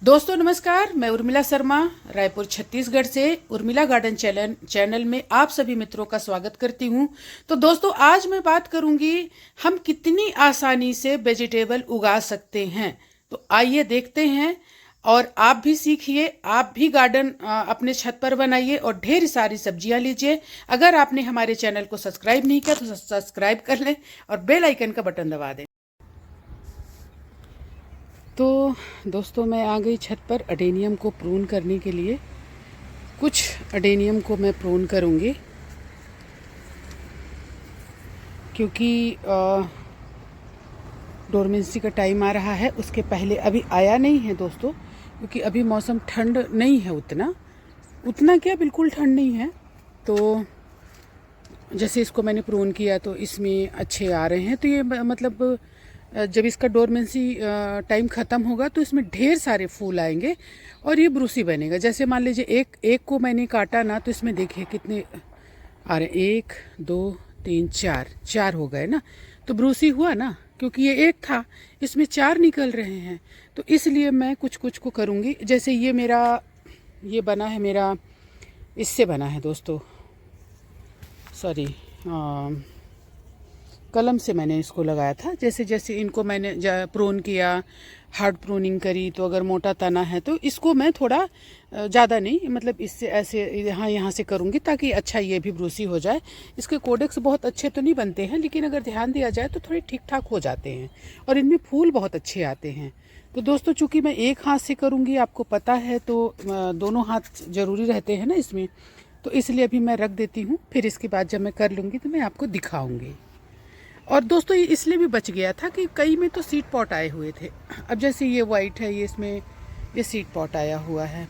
दोस्तों नमस्कार, मैं उर्मिला शर्मा रायपुर छत्तीसगढ़ से उर्मिला गार्डन चैनल में आप सभी मित्रों का स्वागत करती हूं। तो दोस्तों आज मैं बात करूंगी हम कितनी आसानी से वेजिटेबल उगा सकते हैं। तो आइए देखते हैं और आप भी सीखिए, आप भी गार्डन अपने छत पर बनाइए और ढेर सारी सब्जियां लीजिए। अगर आपने हमारे चैनल को सब्सक्राइब नहीं किया तो सब्सक्राइब कर लें और बेल आइकन का बटन दबा दें। तो दोस्तों मैं आ गई छत पर अडेनियम को प्रून करने के लिए। कुछ अडेनियम को मैं प्रून करूँगी क्योंकि डोरमेंसी का टाइम आ रहा है। उसके पहले अभी आया नहीं है दोस्तों, क्योंकि अभी मौसम ठंड नहीं है, उतना क्या बिल्कुल ठंड नहीं है। तो जैसे इसको मैंने प्रून किया तो इसमें अच्छे आ रहे हैं। तो ये मतलब जब इसका डोरमेंसी टाइम ख़त्म होगा तो इसमें ढेर सारे फूल आएंगे और ये ब्रूसी बनेगा। जैसे मान लीजिए एक को मैंने काटा ना, तो इसमें देखिए कितने आ रहे हैं। 1 2 3 4 हो गए ना, तो ब्रूसी हुआ ना, क्योंकि ये एक था, इसमें 4 निकल रहे हैं। तो इसलिए मैं कुछ कुछ को करूँगी। जैसे ये बना है मेरा, इससे बना है दोस्तों, सॉरी कलम से मैंने इसको लगाया था। जैसे जैसे इनको मैंने प्रून किया, हार्ड प्रूनिंग करी, तो अगर मोटा तना है तो इसको मैं थोड़ा ज़्यादा नहीं, मतलब इससे ऐसे यहाँ से करूँगी ताकि अच्छा ये भी ब्रूसी हो जाए। इसके कोडेक्स बहुत अच्छे तो नहीं बनते हैं, लेकिन अगर ध्यान दिया जाए तो थोड़े ठीक ठाक हो जाते हैं और इनमें फूल बहुत अच्छे आते हैं। तो दोस्तों चूँकि मैं एक हाथ से करूँगी, आपको पता है, तो दोनों हाथ ज़रूरी रहते हैं ना इसमें, तो इसलिए अभी मैं रख देती हूँ। फिर इसके बाद जब मैं कर लूँगी तो मैं आपको दिखाऊँगी। और दोस्तों ये इसलिए भी बच गया था कि कई में तो सीड पॉट आए हुए थे। अब जैसे ये वाइट है, ये इसमें ये सीड पॉट आया हुआ है,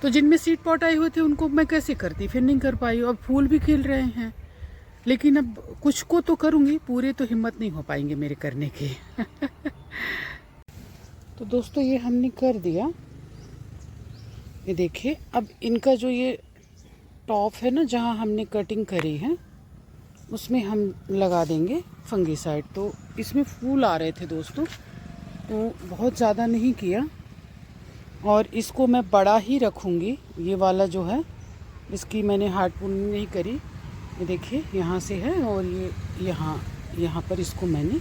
तो जिनमें सीड पॉट आए हुए थे उनको मैं कैसे करती, फिर नहीं कर पाई। अब फूल भी खिल रहे हैं, लेकिन अब कुछ को तो करूँगी, पूरे तो हिम्मत नहीं हो पाएंगे मेरे करने के। तो दोस्तों ये हमने कर दिया। ये देखिए, अब इनका जो ये टॉप है ना, जहाँ हमने कटिंग करी है, उसमें हम लगा देंगे फंगीसाइड। तो इसमें फूल आ रहे थे दोस्तों, तो बहुत ज़्यादा नहीं किया और इसको मैं बड़ा ही रखूँगी। ये वाला जो है, इसकी मैंने हार्ड प्रूनिंग नहीं करी। ये देखिए यहाँ से है और ये यहाँ पर इसको मैंने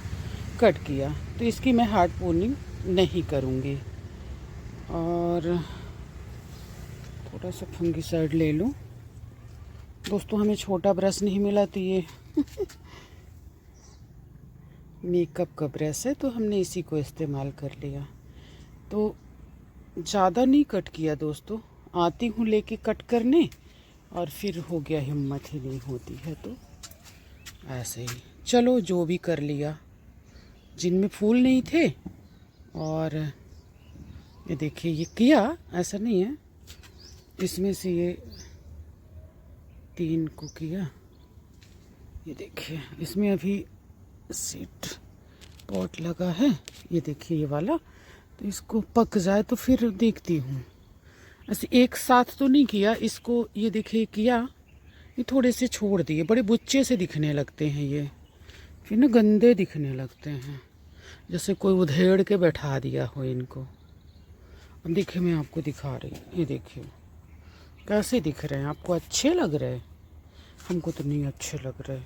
कट किया, तो इसकी मैं हार्ड प्रूनिंग नहीं करूँगी। और थोड़ा सा फंगीसाइड ले लूँ दोस्तों। हमें छोटा ब्रश नहीं मिला, तो ये मेकअप का ब्रश है, तो हमने इसी को इस्तेमाल कर लिया। तो ज़्यादा नहीं कट किया दोस्तों, आती हूँ लेके कट करने और फिर हो गया, हिम्मत ही नहीं होती है। तो ऐसे ही चलो, जो भी कर लिया। जिनमें फूल नहीं थे, और ये देखिए ये किया, ऐसा नहीं है, इसमें से ये 3 को किया। ये देखिए इसमें अभी सीड पॉट लगा है, ये देखिए ये वाला। तो इसको पक जाए तो फिर देखती हूँ। ऐसे एक साथ तो नहीं किया इसको, ये देखिए किया, ये थोड़े से छोड़ दिए, बड़े बुच्चे से दिखने लगते हैं ये, फिर ना गंदे दिखने लगते हैं, जैसे कोई उधेड़ के बैठा दिया हो इनको। अब देखिए मैं आपको दिखा रही हूँ, ये देखिए कैसे दिख रहे हैं। आपको अच्छे लग रहे हैं? हमको तो नहीं अच्छे लग रहे।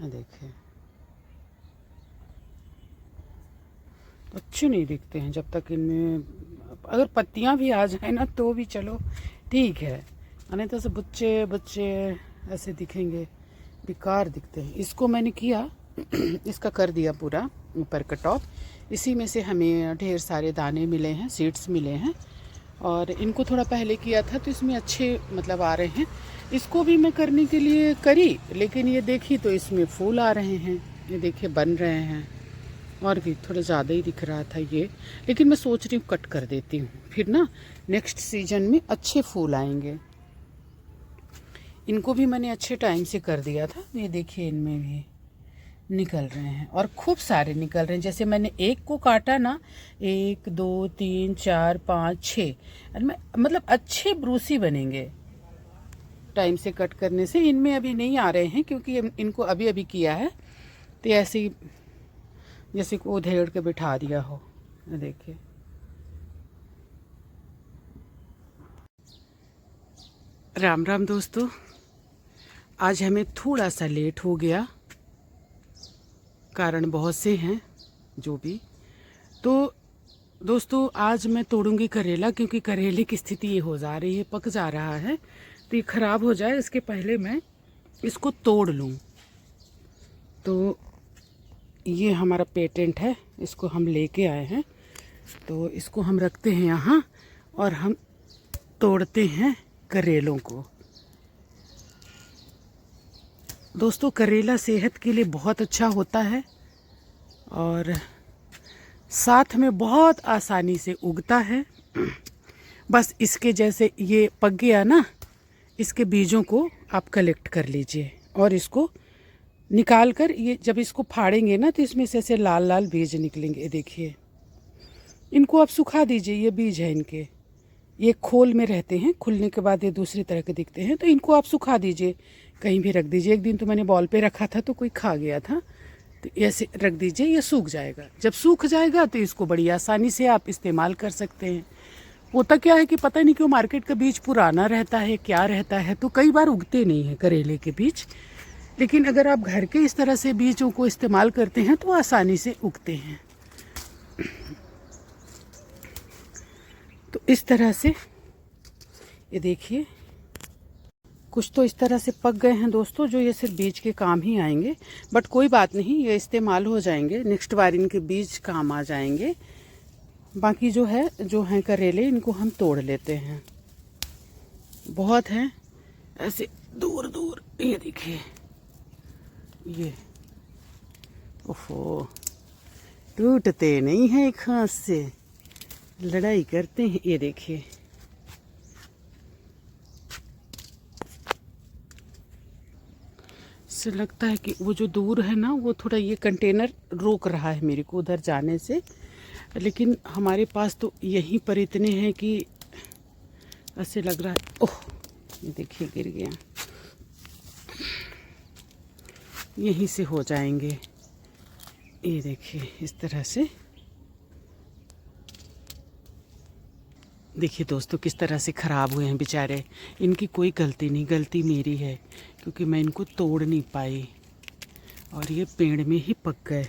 देखिए अच्छे नहीं दिखते हैं। जब तक इनमें अगर पत्तियां भी आ जाए ना तो भी चलो ठीक है, नहीं तो सब बच्चे बच्चे ऐसे दिखेंगे, बेकार दिखते हैं। इसको मैंने किया, इसका कर दिया पूरा ऊपर का टॉप। इसी में से हमें ढेर सारे दाने मिले हैं, सीड्स मिले हैं, और इनको थोड़ा पहले किया था तो इसमें अच्छे मतलब आ रहे हैं। इसको भी मैं करने के लिए करी, लेकिन ये देखी तो इसमें फूल आ रहे हैं, ये देखिए बन रहे हैं, और भी थोड़ा ज़्यादा ही दिख रहा था ये। लेकिन मैं सोच रही हूँ कट कर देती हूँ, फिर ना नेक्स्ट सीजन में अच्छे फूल आएंगे। इनको भी मैंने अच्छे टाइम से कर दिया था। ये देखिए इनमें भी निकल रहे हैं और खूब सारे निकल रहे हैं। जैसे मैंने एक को काटा ना, 1 2 3 4 5 6, मतलब अच्छे ब्रूसी बनेंगे टाइम से कट करने से। इनमें अभी नहीं आ रहे हैं क्योंकि इनको अभी अभी किया है, तो ऐसे ही जैसे को उधेड़ के बिठा दिया हो। ये देखिए, राम राम दोस्तों। आज हमें थोड़ा सा लेट हो गया, कारण बहुत से हैं जो भी। तो दोस्तों आज मैं तोड़ूंगी करेला, क्योंकि करेले की स्थिति ये हो जा रही है, पक जा रहा है, तो ये ख़राब हो जाए इसके पहले मैं इसको तोड़ लूँ। तो ये हमारा पेटेंट है, इसको हम लेके आए हैं, तो इसको हम रखते हैं यहाँ और हम तोड़ते हैं करेलों को। दोस्तों करेला सेहत के लिए बहुत अच्छा होता है और साथ में बहुत आसानी से उगता है। बस इसके जैसे ये पक गया ना, इसके बीजों को आप कलेक्ट कर लीजिए और इसको निकाल कर, ये जब इसको फाड़ेंगे ना तो इसमें से ऐसे लाल लाल बीज निकलेंगे। देखिए, इनको आप सुखा दीजिए, ये बीज है इनके, ये खोल में रहते हैं, खुलने के बाद ये दूसरी तरह के दिखते हैं। तो इनको आप सुखा दीजिए, कहीं भी रख दीजिए। एक दिन तो मैंने बॉल पे रखा था तो कोई खा गया था, तो ऐसे रख दीजिए, ये सूख जाएगा। जब सूख जाएगा तो इसको बड़ी आसानी से आप इस्तेमाल कर सकते हैं। होता क्या है कि पता नहीं क्यों मार्केट का बीज पुराना रहता है, क्या रहता है, तो कई बार उगते नहीं हैं करेले के बीज। लेकिन अगर आप घर के इस तरह से बीजों को इस्तेमाल करते हैं तो आसानी से उगते हैं। तो इस तरह से ये देखिए, कुछ तो इस तरह से पक गए हैं दोस्तों, जो ये सिर्फ बीज के काम ही आएंगे, बट कोई बात नहीं, ये इस्तेमाल हो जाएंगे, नेक्स्ट बार इनके बीज काम आ जाएंगे। बाकी जो हैं करेले, इनको हम तोड़ लेते हैं। बहुत हैं ऐसे दूर दूर, ये देखिए, ये ओहो, टूटते नहीं हैं एक हाथ से, लड़ाई करते हैं। ये देखिए, से लगता है कि वो जो दूर है ना, वो थोड़ा ये कंटेनर रोक रहा है मेरे को उधर जाने से, लेकिन हमारे पास तो यहीं पर इतने हैं कि ऐसे लग रहा है। ओह, ये देखिए गिर गया, यहीं से हो जाएंगे। ये देखिए इस तरह से, देखिए दोस्तों किस तरह से ख़राब हुए हैं बेचारे। इनकी कोई गलती नहीं, गलती मेरी है, क्योंकि मैं इनको तोड़ नहीं पाई और ये पेड़ में ही पक गए।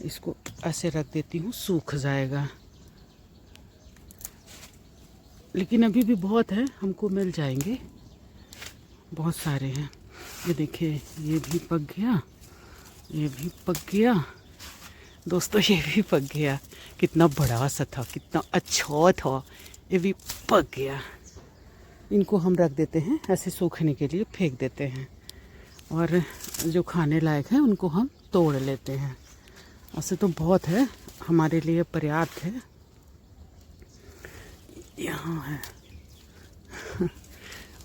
इसको ऐसे रख देती हूँ, सूख जाएगा। लेकिन अभी भी बहुत है, हमको मिल जाएंगे, बहुत सारे हैं। ये देखिए, ये भी पक गया, ये भी पक गया दोस्तों, ये भी पक गया। कितना बड़ा सा था, कितना अच्छा था, ये भी पक गया। इनको हम रख देते हैं ऐसे सूखने के लिए, फेंक देते हैं, और जो खाने लायक है उनको हम तोड़ लेते हैं। ऐसे तो बहुत है, हमारे लिए पर्याप्त है। यहाँ है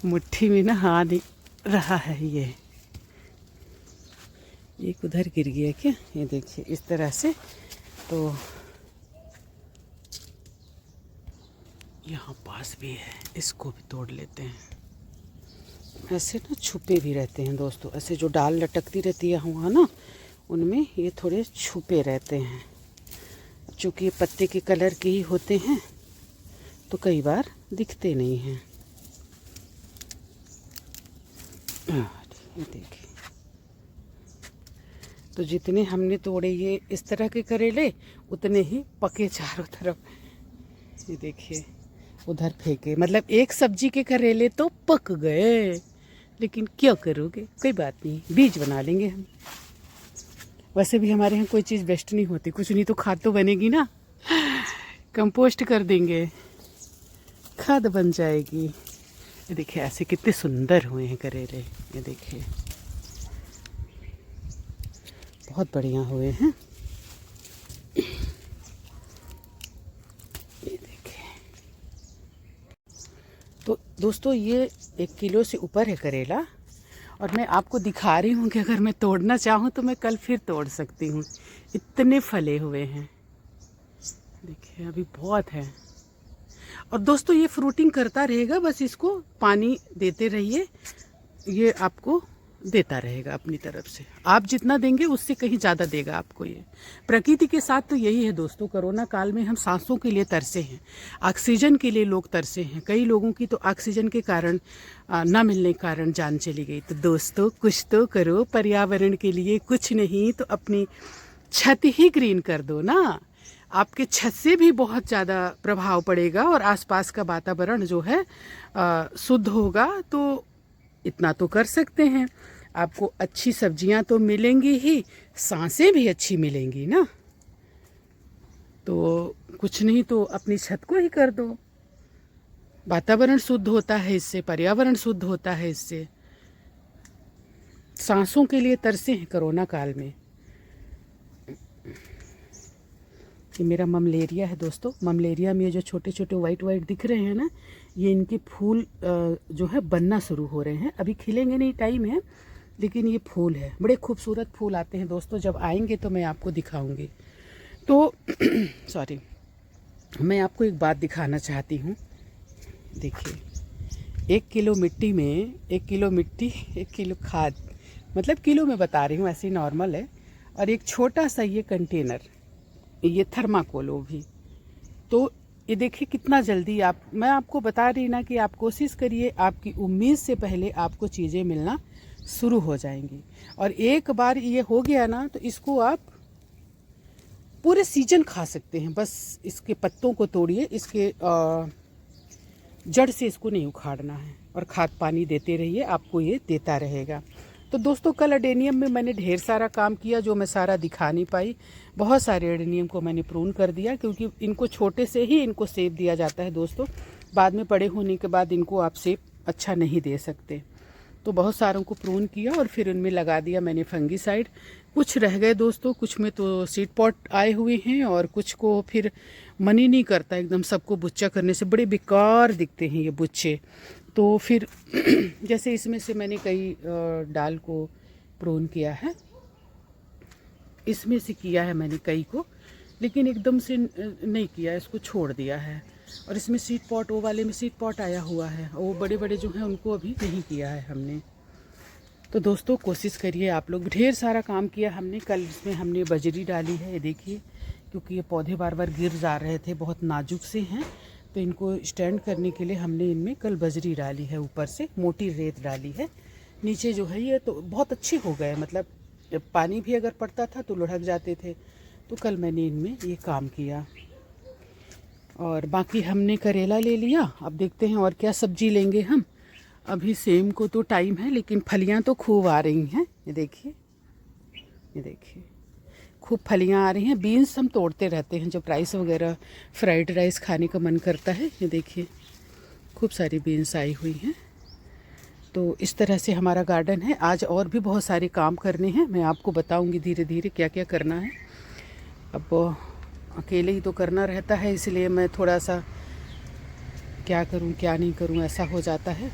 मुट्ठी में ना आ नहीं रहा है। ये एक उधर गिर गया क्या, ये देखिए इस तरह से। तो यहाँ पास भी है, इसको भी तोड़ लेते हैं। ऐसे ना छुपे भी रहते हैं दोस्तों, ऐसे जो डाल लटकती रहती है वहाँ ना, उनमें ये थोड़े छुपे रहते हैं। चूँकि ये पत्ते के कलर के ही होते हैं तो कई बार दिखते नहीं हैं। ये देखिए, तो जितने हमने तोड़े ये इस तरह के करेले, उतने ही पके चारों तरफ। ये देखिए, उधर फेंके, मतलब एक सब्जी के करेले तो पक गए, लेकिन क्या करोगे, कोई बात नहीं, बीज बना लेंगे हम। वैसे भी हमारे यहाँ कोई चीज़ वेस्ट नहीं होती, कुछ नहीं तो खाद तो बनेगी ना, कंपोस्ट कर देंगे, खाद बन जाएगी। ये देखिए ऐसे कितने सुंदर हुए हैं करेले, ये देखिए बहुत बढ़िया हुए हैं। ये देखिए, तो दोस्तों ये 1 किलो से ऊपर है करेला, और मैं आपको दिखा रही हूँ कि अगर मैं तोड़ना चाहूँ तो मैं कल फिर तोड़ सकती हूँ, इतने फले हुए हैं। देखिए अभी बहुत है। और दोस्तों ये फ्रूटिंग करता रहेगा, बस इसको पानी देते रहिए, ये आपको देता रहेगा अपनी तरफ से। आप जितना देंगे उससे कहीं ज़्यादा देगा आपको ये। प्रकृति के साथ तो यही है दोस्तों। कोरोना काल में हम सांसों के लिए तरसे हैं, ऑक्सीजन के लिए लोग तरसे हैं। कई लोगों की तो ऑक्सीजन के कारण ना मिलने के कारण जान चली गई। तो दोस्तों कुछ तो करो पर्यावरण के लिए, कुछ नहीं तो अपनी छत ही ग्रीन कर दो ना। आपके छत से भी बहुत ज़्यादा प्रभाव पड़ेगा और आसपास का वातावरण जो है शुद्ध होगा। तो इतना तो कर सकते हैं। आपको अच्छी सब्जियां तो मिलेंगी ही, सांसें भी अच्छी मिलेंगी ना। तो कुछ नहीं तो अपनी छत को ही कर दो। वातावरण शुद्ध होता है इससे, पर्यावरण शुद्ध होता है इससे। सांसों के लिए तरसे हैं कोरोना काल में। ये मेरा ममलेरिया है दोस्तों। ममलेरिया में जो छोटे छोटे वाइट वाइट दिख रहे हैं ना, ये इनके फूल जो है बनना शुरू हो रहे हैं। अभी खिलेंगे नहीं, टाइम है, लेकिन ये फूल है। बड़े खूबसूरत फूल आते हैं दोस्तों। जब आएंगे तो मैं आपको दिखाऊंगी। तो सॉरी, मैं आपको एक बात दिखाना चाहती हूँ। देखिए, 1 किलो मिट्टी में 1 किलो मिट्टी 1 किलो खाद, मतलब किलो में बता रही हूँ, ऐसे ही नॉर्मल है। और एक छोटा सा ये कंटेनर, ये थर्माकोल भी। तो ये देखिए कितना जल्दी मैं आपको बता रही ना कि आप कोशिश करिए, आपकी उम्मीद से पहले आपको चीज़ें मिलना शुरू हो जाएंगी। और एक बार ये हो गया ना, तो इसको आप पूरे सीजन खा सकते हैं। बस इसके पत्तों को तोड़िए, इसके जड़ से इसको नहीं उखाड़ना है, और खाद पानी देते रहिए, आपको ये देता रहेगा। तो दोस्तों कल एडेनियम में मैंने ढेर सारा काम किया, जो मैं सारा दिखा नहीं पाई। बहुत सारे एडेनियम को मैंने प्रून कर दिया, क्योंकि इनको छोटे से ही इनको सेब दिया जाता है दोस्तों। बाद में बड़े होने के बाद इनको आप सेब अच्छा नहीं दे सकते। तो बहुत सारों को प्रून किया और फिर उनमें लगा दिया मैंने फंगीसाइड। कुछ रह गए दोस्तों, कुछ में तो सीड पॉट आए हुए हैं, और कुछ को फिर मन ही नहीं करता एकदम सबको बुच्चा करने से। बड़े बेकार दिखते हैं ये बुच्चे। तो फिर जैसे इसमें से मैंने कई डाल को प्रून किया है, इसमें से किया है मैंने कई को, लेकिन एकदम से नहीं किया, इसको छोड़ दिया है। और इसमें सीड पॉट, वो वाले में सीड पॉट आया हुआ है, वो बड़े बड़े जो हैं उनको अभी नहीं किया है हमने। तो दोस्तों कोशिश करिए आप लोग। ढेर सारा काम किया हमने। कल इसमें हमने बजरी डाली है, ये देखिए, क्योंकि ये पौधे बार बार गिर जा रहे थे, बहुत नाजुक से हैं। तो इनको स्टैंड करने के लिए हमने इनमें कल बजरी डाली है, ऊपर से मोटी रेत डाली है। नीचे जो है ये तो बहुत अच्छे हो गए, मतलब पानी भी अगर पड़ता था तो लुढ़क जाते थे। तो कल मैंने इनमें ये काम किया। और बाकी हमने करेला ले लिया। अब देखते हैं और क्या सब्जी लेंगे हम। अभी सेम को तो टाइम है, लेकिन फलियां तो खूब आ रही हैं। ये देखिए, ये देखिए, खूब फलियां आ रही हैं। बीन्स हम तोड़ते रहते हैं जब राइस वगैरह, फ्राइड राइस खाने का मन करता है। ये देखिए खूब सारी बीन्स आई हुई हैं। तो इस तरह से हमारा गार्डन है। आज और भी बहुत सारे काम करने हैं, मैं आपको बताऊंगी धीरे धीरे क्या क्या करना है। अब अकेले ही तो करना रहता है, इसलिए मैं थोड़ा सा क्या करूं क्या नहीं करूं ऐसा हो जाता है।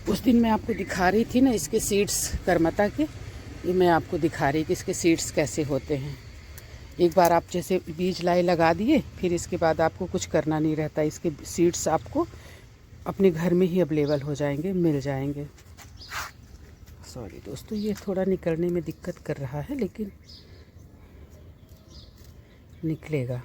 उस दिन मैं आपको दिखा रही थी ना इसके सीड्स, करमता के, ये मैं आपको दिखा रही कि इसके सीड्स कैसे होते हैं। एक बार आप जैसे बीज लाए लगा दिए, फिर इसके बाद आपको कुछ करना नहीं रहता। इसके सीड्स आपको अपने घर में ही अवेलेबल हो जाएंगे, मिल जाएंगे। सॉरी दोस्तों, ये थोड़ा निकलने में दिक्कत कर रहा है, लेकिन निकलेगा।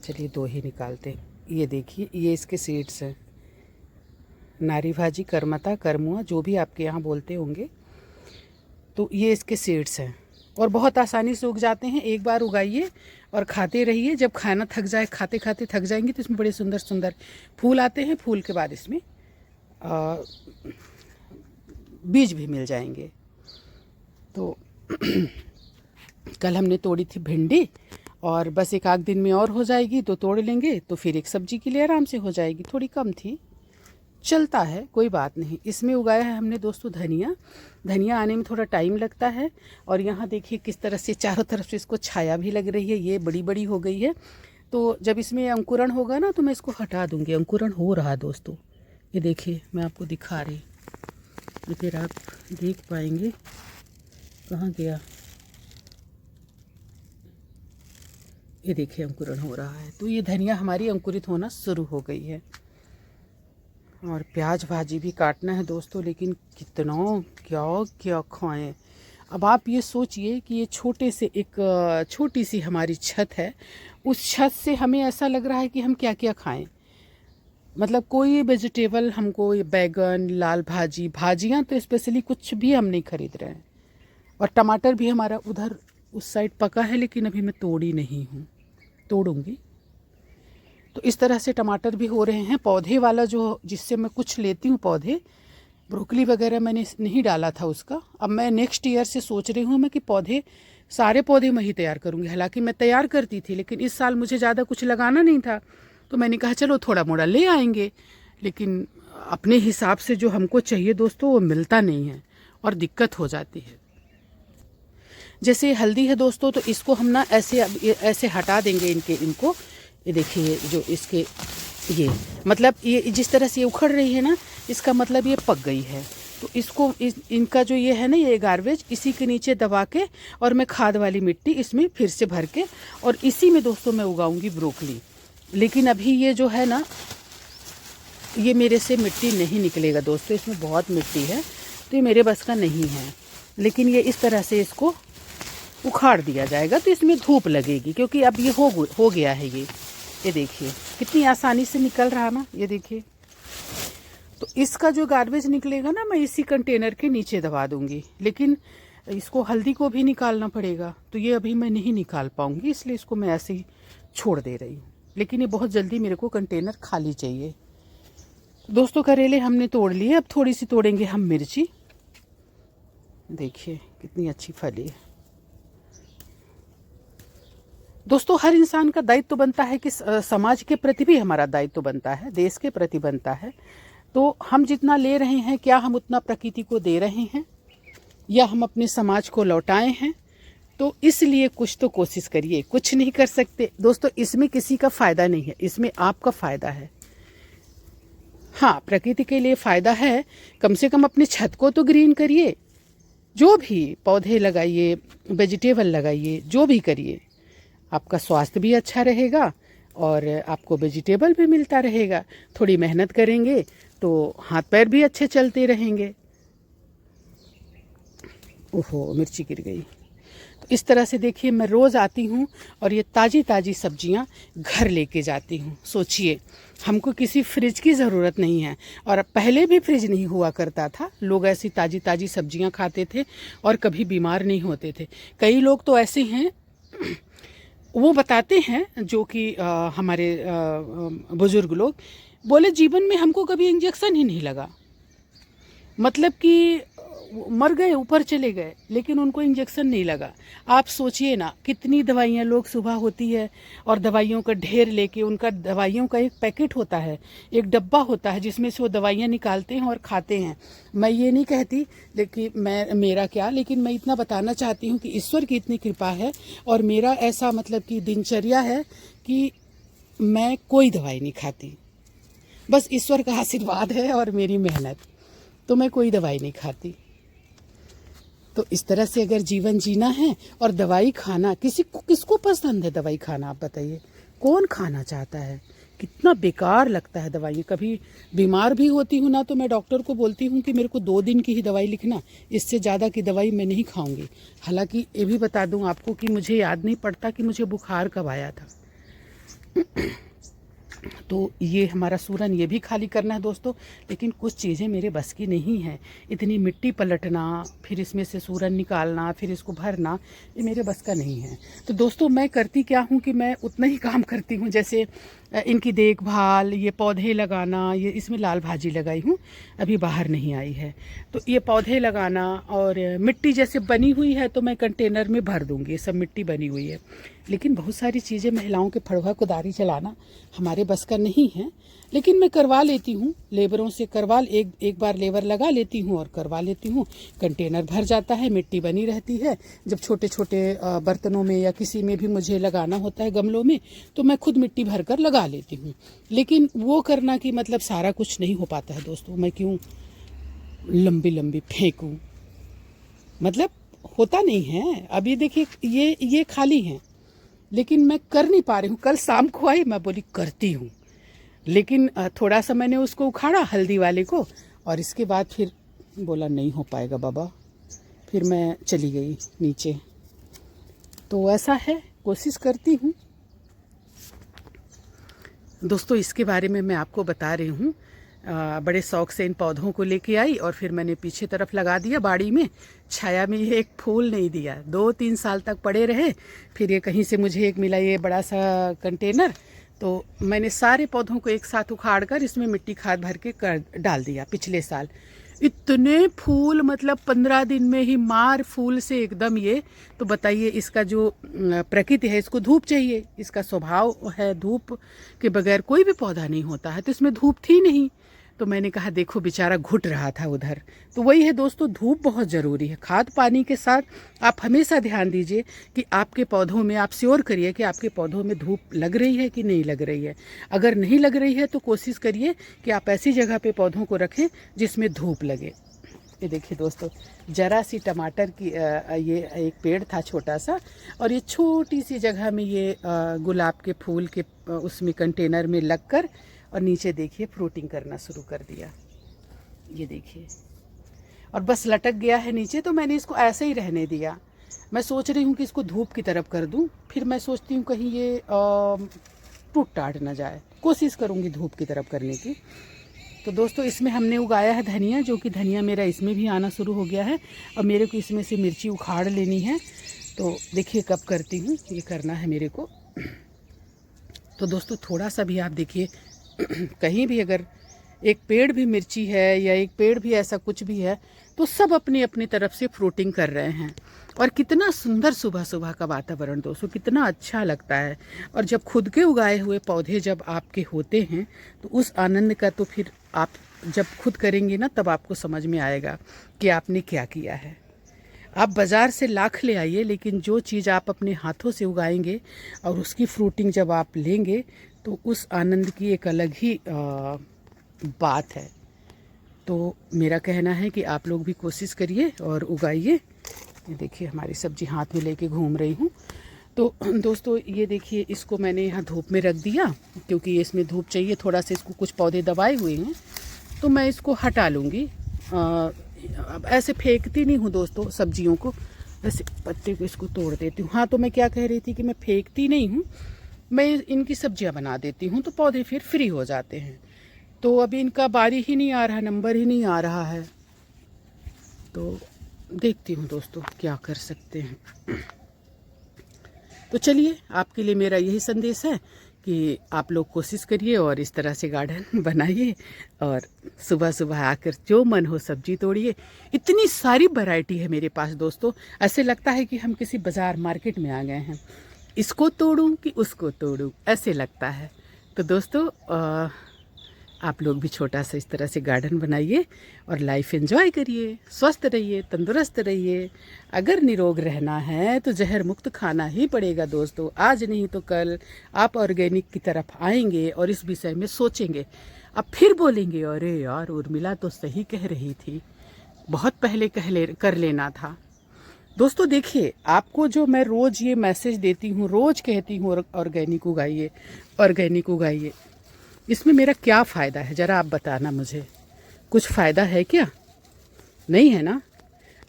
चलिए 2 ही निकालते हैं। ये देखिए, ये इसके सीड्स हैं। नारी भाजी, करमता, करमुआ, जो भी आपके यहाँ बोलते होंगे। तो ये इसके सीड्स हैं, और बहुत आसानी से उग जाते हैं। एक बार उगाइए और खाते रहिए। जब खाना थक जाए, खाते खाते थक जाएंगे, तो इसमें बड़े सुंदर सुंदर फूल आते हैं। फूल के बाद इसमें बीज भी मिल जाएंगे। तो कल हमने तोड़ी थी भिंडी, और बस एक आध दिन में और हो जाएगी तो तोड़ लेंगे, तो फिर एक सब्जी के लिए आराम से हो जाएगी। थोड़ी कम थी, चलता है, कोई बात नहीं। इसमें उगाया है हमने दोस्तों धनिया। धनिया आने में थोड़ा टाइम लगता है। और यहाँ देखिए किस तरह से चारों तरफ से इसको छाया भी लग रही है। ये बड़ी बड़ी हो गई है। तो जब इसमें अंकुरण होगा ना, तो मैं इसको हटा दूँगी। अंकुरण हो रहा है दोस्तों, ये देखिए, मैं आपको दिखा रही, फिर आप देख पाएंगे। कहाँ गया, ये देखिए अंकुरण हो रहा है। तो ये धनिया हमारी अंकुरित होना शुरू हो गई है। और प्याज भाजी भी काटना है दोस्तों, लेकिन कितना क्या क्या खाएं। अब आप ये सोचिए कि ये छोटे से एक छोटी सी हमारी छत है, उस छत से हमें ऐसा लग रहा है कि हम क्या क्या खाएं। मतलब कोई वेजिटेबल हमको, बैगन, लाल भाजी, भाजियाँ तो स्पेशली कुछ भी हम नहीं खरीद रहे हैं। और टमाटर भी हमारा उधर उस साइड पका है, लेकिन अभी मैं तोड़ी नहीं हूँ, तोड़ूंगी। तो इस तरह से टमाटर भी हो रहे हैं। पौधे वाला जो जिससे मैं कुछ लेती हूँ पौधे, ब्रोकली वगैरह मैंने नहीं डाला था उसका। अब मैं नेक्स्ट ईयर से सोच रही हूँ मैं कि पौधे, सारे पौधे मैं ही तैयार करूँगी। हालांकि मैं तैयार करती थी, लेकिन इस साल मुझे ज़्यादा कुछ लगाना नहीं था, तो मैंने कहा चलो थोड़ा मोड़ा ले आएंगे। लेकिन अपने हिसाब से जो हमको चाहिए दोस्तों वो मिलता नहीं है और दिक्कत हो जाती है। जैसे हल्दी है दोस्तों, तो इसको हम ना ऐसे ऐसे हटा देंगे इनको। ये देखिए जो इसके ये मतलब ये जिस तरह से ये उखड़ रही है ना, इसका मतलब ये पक गई है। तो इसको इनका जो ये है ना, ये गार्बेज इसी के नीचे दबा के, और मैं खाद वाली मिट्टी इसमें फिर से भर के, और इसी में दोस्तों मैं उगाऊंगी ब्रोकली। लेकिन अभी ये जो है ना, ये मेरे से मिट्टी नहीं निकलेगा दोस्तों, इसमें बहुत मिट्टी है, तो ये मेरे बस का नहीं है। लेकिन ये इस तरह से इसको उखाड़ दिया जाएगा, तो इसमें धूप लगेगी, क्योंकि अब ये हो गया है। ये देखिए कितनी आसानी से निकल रहा ना, ये देखिए। तो इसका जो गार्बेज निकलेगा ना, मैं इसी कंटेनर के नीचे दबा दूंगी। लेकिन इसको हल्दी को भी निकालना पड़ेगा, तो ये अभी मैं नहीं निकाल पाऊंगी, इसलिए इसको मैं ऐसे ही छोड़ दे रही हूँ। लेकिन ये बहुत जल्दी मेरे को कंटेनर खाली चाहिए दोस्तों। करेले हमने तोड़ लिए, अब थोड़ी सी तोड़ेंगे हम मिर्ची। देखिए कितनी अच्छी फली है दोस्तों। हर इंसान का दायित्व बनता है कि समाज के प्रति भी हमारा दायित्व बनता है, देश के प्रति बनता है। तो हम जितना ले रहे हैं, क्या हम उतना प्रकृति को दे रहे हैं, या हम अपने समाज को लौटाए हैं? तो इसलिए कुछ तो कोशिश करिए। कुछ नहीं कर सकते दोस्तों, इसमें किसी का फ़ायदा नहीं है, इसमें आपका फ़ायदा है। हाँ, प्रकृति के लिए फ़ायदा है, कम से कम अपने छत को तो ग्रीन करिए। जो भी पौधे लगाइए, वेजिटेबल लगाइए, जो भी करिए, आपका स्वास्थ्य भी अच्छा रहेगा और आपको वेजिटेबल भी मिलता रहेगा। थोड़ी मेहनत करेंगे तो हाथ पैर भी अच्छे चलते रहेंगे। ओहो, मिर्ची गिर गई। तो इस तरह से देखिए, मैं रोज़ आती हूँ और ये ताज़ी ताज़ी सब्जियाँ घर लेके जाती हूँ। सोचिए, हमको किसी फ्रिज की ज़रूरत नहीं है, और पहले भी फ्रिज नहीं हुआ करता था। लोग ऐसी ताज़ी ताज़ी सब्जियाँ खाते थे और कभी बीमार नहीं होते थे। कई लोग तो ऐसे हैं, वो बताते हैं, जो कि हमारे बुजुर्ग लोग बोले, जीवन में हमको कभी इंजेक्शन ही नहीं लगा। मतलब कि मर गए, ऊपर चले गए, लेकिन उनको इंजेक्शन नहीं लगा। आप सोचिए ना, कितनी दवाइयाँ लोग, सुबह होती है और दवाइयों का ढेर लेके, उनका दवाइयों का एक पैकेट होता है, एक डब्बा होता है, जिसमें से वो दवाइयाँ निकालते हैं और खाते हैं। मैं ये नहीं कहती, लेकिन मेरा क्या, लेकिन मैं इतना बताना चाहती हूँ कि ईश्वर की इतनी कृपा है, और मेरा ऐसा मतलब कि दिनचर्या है कि मैं कोई दवाई नहीं खाती। बस ईश्वर का आशीर्वाद है और मेरी मेहनत, तो मैं कोई दवाई नहीं खाती। तो इस तरह से अगर जीवन जीना है, और दवाई खाना, किसको पसंद है दवाई खाना, आप बताइए? कौन खाना चाहता है? कितना बेकार लगता है दवाई। कभी बीमार भी होती हूँ ना, तो मैं डॉक्टर को बोलती हूँ कि मेरे को 2 दिन की ही दवाई लिखना, इससे ज़्यादा की दवाई मैं नहीं खाऊंगी। हालांकि ये भी बता दूँ आपको कि मुझे याद नहीं पड़ता कि मुझे बुखार कब आया था। तो ये हमारा सूरन, ये भी खाली करना है दोस्तों। लेकिन कुछ चीज़ें मेरे बस की नहीं है। इतनी मिट्टी पलटना, फिर इसमें से सूरन निकालना, फिर इसको भरना, ये मेरे बस का नहीं है। तो दोस्तों, मैं करती क्या हूँ कि मैं उतना ही काम करती हूँ, जैसे इनकी देखभाल, ये पौधे लगाना, ये इसमें लाल भाजी लगाई हूँ, अभी बाहर नहीं आई है। तो ये पौधे लगाना, और मिट्टी जैसे बनी हुई है तो मैं कंटेनर में भर दूँगी, सब मिट्टी बनी हुई है। लेकिन बहुत सारी चीज़ें, महिलाओं के फड़वा कुदारी चलाना हमारे बस का नहीं है, लेकिन मैं करवा लेती हूँ लेबरों से। एक बार लेबर लगा लेती हूँ और करवा लेती हूँ। कंटेनर भर जाता है, मिट्टी बनी रहती है। जब छोटे छोटे बर्तनों में या किसी में भी मुझे लगाना होता है, गमलों में, तो मैं खुद मिट्टी भर कर लगा लेती हूँ। लेकिन वो करना कि मतलब सारा कुछ नहीं हो पाता है दोस्तों, मैं क्यों लंबी लंबी फेंकूँ, मतलब होता नहीं है। अब ये देखिए, ये खाली हैं, लेकिन मैं कर नहीं पा रही हूँ। कल शाम को आई, मैं बोली करती हूँ, लेकिन थोड़ा सा मैंने उसको उखाड़ा हल्दी वाले को, और इसके बाद फिर बोला नहीं हो पाएगा बाबा, फिर मैं चली गई नीचे। तो ऐसा है, कोशिश करती हूँ दोस्तों। इसके बारे में मैं आपको बता रही हूँ। बड़े शौक से इन पौधों को लेके आई और फिर मैंने पीछे तरफ लगा दिया बाड़ी में, छाया में। ये एक फूल नहीं दिया, 2-3 साल तक पड़े रहे। फिर ये कहीं से मुझे एक मिला, ये बड़ा सा कंटेनर, तो मैंने सारे पौधों को एक साथ उखाड़ कर इसमें मिट्टी खाद भर के डाल दिया। पिछले साल इतने फूल, मतलब 15 दिन में ही मार फूल से एकदम। ये तो बताइए, इसका जो प्रकृति है, इसको धूप चाहिए, इसका स्वभाव है धूप के बगैर कोई भी पौधा नहीं होता है। तो इसमें धूप थी नहीं, तो मैंने कहा देखो बेचारा घुट रहा था उधर। तो वही है दोस्तों, धूप बहुत ज़रूरी है। खाद पानी के साथ आप हमेशा ध्यान दीजिए कि आपके पौधों में, आप श्योर करिए कि आपके पौधों में धूप लग रही है कि नहीं लग रही है। अगर नहीं लग रही है तो कोशिश करिए कि आप ऐसी जगह पे पौधों को रखें जिसमें धूप लगे। ये देखिए दोस्तों, जरा सी टमाटर की ये एक पेड़ था छोटा सा, और ये छोटी सी जगह में ये गुलाब के फूल के उसमें कंटेनर में लगकर, और नीचे देखिए फ्रूटिंग करना शुरू कर दिया। ये देखिए, और बस लटक गया है नीचे। तो मैंने इसको ऐसे ही रहने दिया। मैं सोच रही हूँ कि इसको धूप की तरफ कर दूँ, फिर मैं सोचती हूँ कहीं ये टूट टाट ना जाए। कोशिश करूँगी धूप की तरफ करने की। तो दोस्तों, इसमें हमने उगाया है धनिया, जो कि धनिया मेरा इसमें भी आना शुरू हो गया है। अब मेरे को इसमें से मिर्ची उखाड़ लेनी है। तो देखिए कब करती हूँ, ये करना है मेरे को। तो दोस्तों, थोड़ा सा भी आप देखिए, कहीं भी अगर एक पेड़ भी मिर्ची है या एक पेड़ भी ऐसा कुछ भी है, तो सब अपनी अपनी तरफ से फ्रूटिंग कर रहे हैं। और कितना सुंदर सुबह सुबह का वातावरण दोस्तों, कितना अच्छा लगता है। और जब खुद के उगाए हुए पौधे जब आपके होते हैं, तो उस आनंद का तो फिर आप जब खुद करेंगे ना, तब आपको समझ में आएगा कि आपने क्या किया है। आप बाज़ार से लाख ले आइए, लेकिन जो चीज़ आप अपने हाथों से उगाएंगे और उसकी फ्रूटिंग जब आप लेंगे, तो उस आनंद की एक अलग ही बात है। तो मेरा कहना है कि आप लोग भी कोशिश करिए और उगाइए। ये देखिए, हमारी सब्जी हाथ में लेके घूम रही हूँ। तो दोस्तों, ये देखिए, इसको मैंने यहाँ धूप में रख दिया, क्योंकि इसमें धूप चाहिए थोड़ा सा। इसको कुछ पौधे दबाए हुए हैं, तो मैं इसको हटा लूँगी। अब ऐसे फेंकती नहीं हूँ दोस्तों सब्जियों को, ऐसे पत्ते को इसको तोड़ देती हूँ। हाँ, तो मैं क्या कह रही थी कि मैं फेंकती नहीं हूँ, मैं इनकी सब्जियां बना देती हूँ, तो पौधे फिर फ्री हो जाते हैं। तो अभी इनका बारी ही नहीं आ रहा, नंबर ही नहीं आ रहा है। तो देखती हूँ दोस्तों क्या कर सकते हैं। तो चलिए, आपके लिए मेरा यही संदेश है कि आप लोग कोशिश करिए और इस तरह से गार्डन बनाइए, और सुबह सुबह आकर जो मन हो सब्जी तोड़िए। इतनी सारी वैरायटी है मेरे पास दोस्तों, ऐसे लगता है कि हम किसी बाज़ार मार्केट में आ गए हैं। इसको तोड़ूं कि उसको तोड़ूं, ऐसे लगता है। तो दोस्तों, आप लोग भी छोटा सा इस तरह से गार्डन बनाइए और लाइफ एंजॉय करिए, स्वस्थ रहिए, तंदुरुस्त रहिए। अगर निरोग रहना है तो जहर मुक्त खाना ही पड़ेगा दोस्तों। आज नहीं तो कल आप ऑर्गेनिक की तरफ आएंगे और इस विषय में सोचेंगे। अब फिर बोलेंगे, अरे यार उर्मिला तो सही कह रही थी, बहुत पहले कर लेना था। दोस्तों देखिए, आपको जो मैं रोज़ ये मैसेज देती हूँ, रोज़ कहती हूँ ऑर्गेनिक उगाइए, ऑर्गेनिक उगाइए, इसमें मेरा क्या फ़ायदा है ज़रा आप बताना मुझे। कुछ फ़ायदा है क्या? नहीं है ना।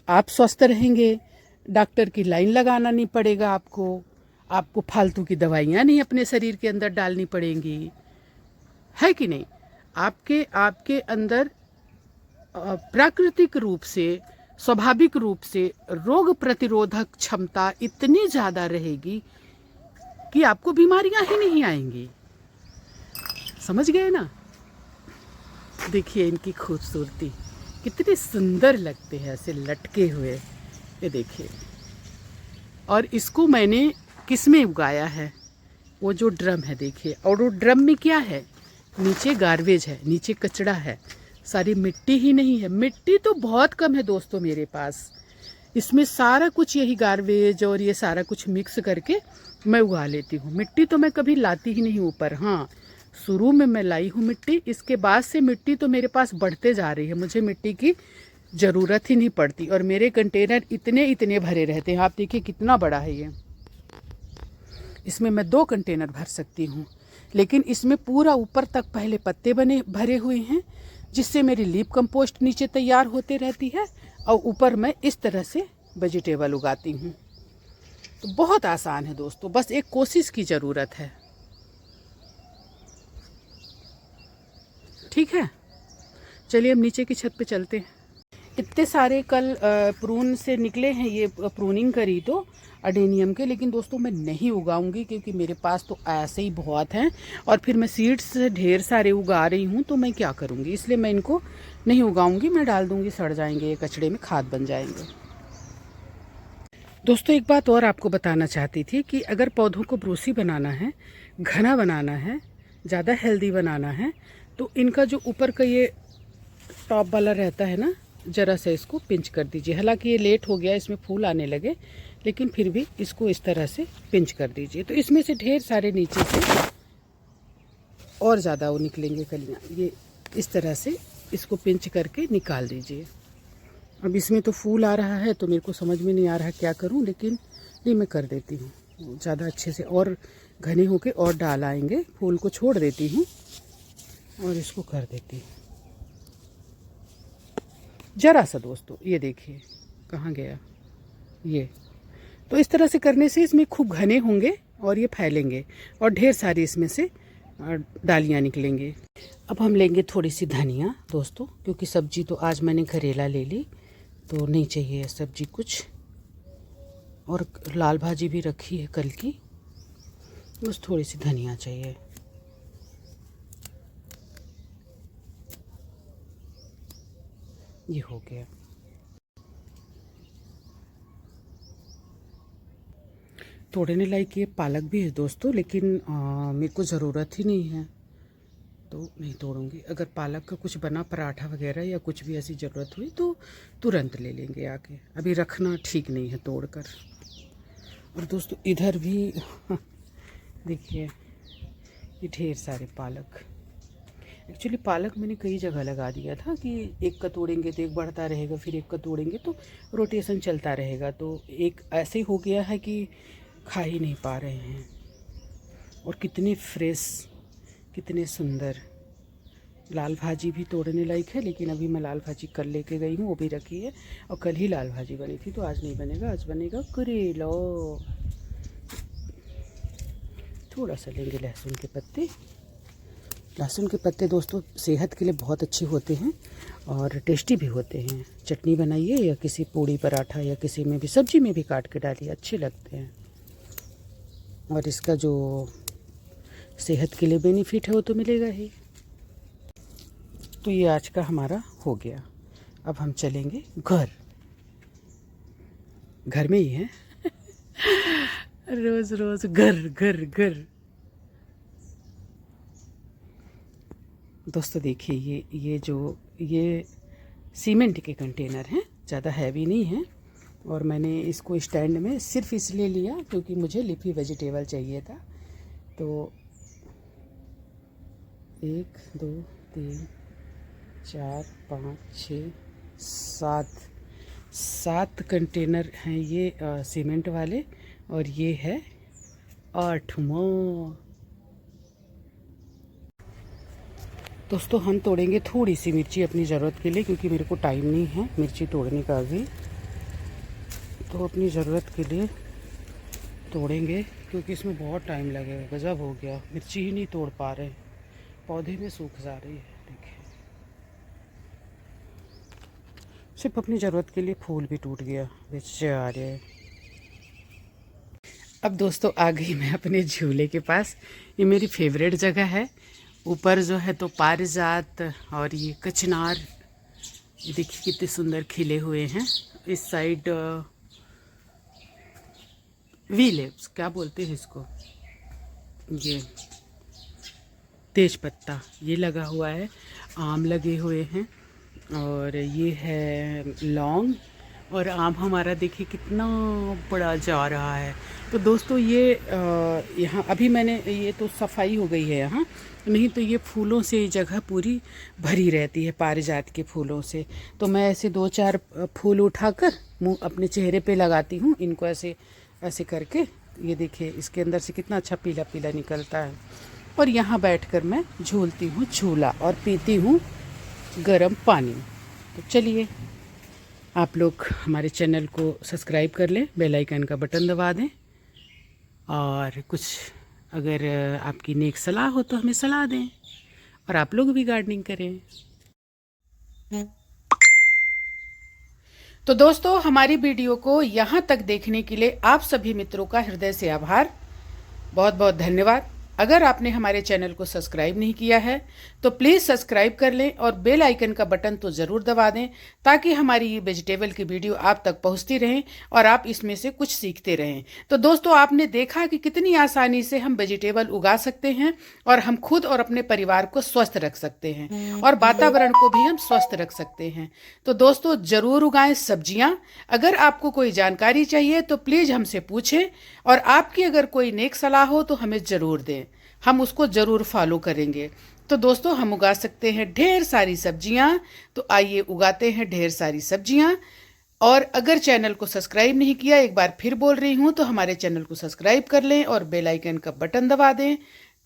आप स्वस्थ रहेंगे, डॉक्टर की लाइन लगाना नहीं पड़ेगा आपको फालतू की दवाइयाँ नहीं अपने शरीर के अंदर डालनी पड़ेंगी, है कि नहीं। आपके अंदर प्राकृतिक रूप से, स्वाभाविक रूप से रोग प्रतिरोधक क्षमता इतनी ज़्यादा रहेगी कि आपको बीमारियां ही नहीं आएंगी। समझ गए ना। देखिए इनकी खूबसूरती, कितने सुंदर लगते हैं ऐसे लटके हुए। ये देखिए, और इसको मैंने किस में उगाया है, वो जो ड्रम है देखिए, और वो ड्रम में क्या है, नीचे गार्बेज है, नीचे कचड़ा है, सारी मिट्टी ही नहीं है। मिट्टी तो बहुत कम है दोस्तों मेरे पास, इसमें सारा कुछ यही गार्बेज और ये सारा कुछ मिक्स करके मैं उगा लेती हूँ। मिट्टी तो मैं कभी लाती ही नहीं ऊपर। हाँ, शुरू में मैं लाई हूँ मिट्टी, इसके बाद से मिट्टी तो मेरे पास बढ़ते जा रही है, मुझे मिट्टी की ज़रूरत ही नहीं पड़ती। और मेरे कंटेनर इतने इतने भरे रहते हैं। आप देखिए कितना बड़ा है ये। इसमें मैं 2 कंटेनर भर सकती हूँ, लेकिन इसमें पूरा ऊपर तक पहले पत्ते भरे हुए हैं, जिससे मेरी लीफ कंपोस्ट नीचे तैयार होते रहती है और ऊपर मैं इस तरह से वेजिटेबल उगाती हूँ। तो बहुत आसान है दोस्तों, बस एक कोशिश की ज़रूरत है। ठीक है, चलिए अब नीचे की छत पे चलते हैं। इतने सारे कल प्रून से निकले हैं, ये प्रूनिंग करी तो अडेनियम के, लेकिन दोस्तों मैं नहीं उगाऊंगी क्योंकि मेरे पास तो ऐसे ही बहुत हैं और फिर मैं सीड्स ढेर सारे उगा रही हूँ तो मैं क्या करूँगी, इसलिए मैं इनको नहीं उगाऊंगी। मैं डाल दूँगी, सड़ जाएंगे, ये कचड़े में खाद बन जाएंगे। दोस्तों एक बात और आपको बताना चाहती थी कि अगर पौधों को ब्रूसी बनाना है, घना बनाना है, ज़्यादा हेल्दी बनाना है, तो इनका जो ऊपर का ये टॉप वाला रहता है ना, ज़रा सा इसको पिंच कर दीजिए। हालांकि ये लेट हो गया, इसमें फूल आने लगे, लेकिन फिर भी इसको इस तरह से पिंच कर दीजिए, तो इसमें से ढेर सारे नीचे से और ज़्यादा वो निकलेंगे कलियाँ। ये इस तरह से इसको पिंच करके निकाल दीजिए। अब इसमें तो फूल आ रहा है तो मेरे को समझ में नहीं आ रहा क्या करूं, लेकिन ये मैं कर देती हूँ ज़्यादा अच्छे से, और घने होके और डाल आएंगे। फूल को छोड़ देती हूँ और इसको कर देती हूँ ज़रा सा। दोस्तों ये देखिए कहाँ गया ये। तो इस तरह से करने से इसमें खूब घने होंगे और ये फैलेंगे और ढेर सारी इसमें से डालियाँ निकलेंगी। अब हम लेंगे थोड़ी सी धनिया दोस्तों, क्योंकि सब्जी तो आज मैंने करेला ले ली तो नहीं चाहिए सब्जी कुछ, और लाल भाजी भी रखी है कल की, बस थोड़ी सी धनिया चाहिए। ये हो गया। तोड़ने लायक ये पालक भी है दोस्तों, लेकिन मेरे को ज़रूरत ही नहीं है तो नहीं तोड़ूंगी। अगर पालक का कुछ बना पराठा वगैरह या कुछ भी ऐसी ज़रूरत हुई तो तुरंत ले लेंगे आके, अभी रखना ठीक नहीं है तोड़कर। और दोस्तों इधर भी देखिए ये ढेर सारे पालक। एक्चुअली पालक मैंने कई जगह लगा दिया था कि एक का तोड़ेंगे तो एक बढ़ता रहेगा, फिर एक का तोड़ेंगे तो रोटेशन चलता रहेगा, तो एक ऐसे हो गया है कि खा ही नहीं पा रहे हैं। और कितने फ्रेश, कितने सुंदर। लाल भाजी भी तोड़ने लायक है, लेकिन अभी मैं लाल भाजी कल लेके गई हूँ, वो भी रखी है, और कल ही लाल भाजी बनी थी, तो आज नहीं बनेगा, आज बनेगा करेला। थोड़ा सा लेंगे लहसुन के पत्ते। लहसुन के पत्ते दोस्तों सेहत के लिए बहुत अच्छे होते हैं और टेस्टी भी होते हैं। चटनी बनाइए या किसी पूड़ी पराठा या किसी में भी, सब्जी में भी काट के डालिए, अच्छे लगते हैं। और इसका जो सेहत के लिए बेनिफिट है वो तो मिलेगा ही। तो ये आज का हमारा हो गया। अब हम चलेंगे घर में ही है रोज रोज घर। दोस्तों देखिए ये सीमेंट के कंटेनर हैं, ज़्यादा हैवी नहीं है, और मैंने इसको स्टैंड में सिर्फ इसलिए लिया क्योंकि मुझे लीफी वेजिटेबल चाहिए था। तो 1 2 3 4 5 6 7 कंटेनर हैं ये सीमेंट वाले, और ये है 8वां। दोस्तों हम तोड़ेंगे थोड़ी सी मिर्ची अपनी ज़रूरत के लिए, क्योंकि मेरे को टाइम नहीं है मिर्ची तोड़ने का अभी, तो अपनी ज़रूरत के लिए तोड़ेंगे क्योंकि इसमें बहुत टाइम लगेगा। गजब हो गया, मिर्ची ही नहीं तोड़ पा रहे, पौधे में सूख जा रही है। देखिए सिर्फ अपनी ज़रूरत के लिए। फूल भी टूट गया, बेचारे। अब दोस्तों आ गई मैं अपने झूले के पास। ये मेरी फेवरेट जगह है। ऊपर जो है तो पारिजात और ये कचनार, ये देखिए कितने सुंदर खिले हुए हैं। इस साइड वीलेव्स क्या बोलते हैं इसको, ये तेज पत्ता ये लगा हुआ है, आम लगे हुए हैं, और ये है लौंग, और आम हमारा देखिए कितना बड़ा जा रहा है। तो दोस्तों ये यहाँ अभी मैंने ये तो सफाई हो गई है यहाँ, नहीं तो ये फूलों से जगह पूरी भरी रहती है, पारिजात के फूलों से। तो मैं ऐसे 2-4 फूल उठाकर मुँह अपने चेहरे पे लगाती हूँ, इनको ऐसे ऐसे करके ये देखिए इसके अंदर से कितना अच्छा पीला पीला निकलता है। और यहाँ बैठकर मैं झूलती हूँ झूला और पीती हूँ गर्म पानी। तो चलिए आप लोग हमारे चैनल को सब्सक्राइब कर लें, बेल आइकन का बटन दबा दें, और कुछ अगर आपकी नेक सलाह हो तो हमें सलाह दें, और आप लोग भी गार्डनिंग करें। तो दोस्तों, हमारी वीडियो को यहाँ तक देखने के लिए आप सभी मित्रों का हृदय से आभार, बहुत बहुत धन्यवाद। अगर आपने हमारे चैनल को सब्सक्राइब नहीं किया है तो प्लीज़ सब्सक्राइब कर लें और बेल आइकन का बटन तो ज़रूर दबा दें, ताकि हमारी ये वेजिटेबल की वीडियो आप तक पहुंचती रहें और आप इसमें से कुछ सीखते रहें। तो दोस्तों, आपने देखा कि कितनी आसानी से हम वेजिटेबल उगा सकते हैं और हम खुद और अपने परिवार को स्वस्थ रख सकते हैं और वातावरण को भी हम स्वस्थ रख सकते हैं। तो दोस्तों, ज़रूर उगाएं सब्जियां। अगर आपको कोई जानकारी चाहिए तो प्लीज़ हमसे पूछें, और आपकी अगर कोई नेक सलाह हो तो हमें ज़रूर दें, हम उसको ज़रूर फॉलो करेंगे। तो दोस्तों, हम उगा सकते हैं ढेर सारी सब्जियां, तो आइए उगाते हैं ढेर सारी सब्जियां। और अगर चैनल को सब्सक्राइब नहीं किया, एक बार फिर बोल रही हूं, तो हमारे चैनल को सब्सक्राइब कर लें और बेल आइकन का बटन दबा दें,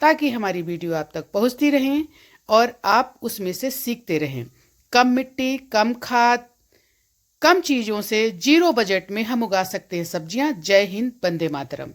ताकि हमारी वीडियो आप तक पहुंचती रहें और आप उसमें से सीखते रहें। कम मिट्टी, कम खाद, कम चीज़ों से, जीरो बजट में हम उगा सकते हैं सब्जियां। जय हिंद, वंदे मातरम।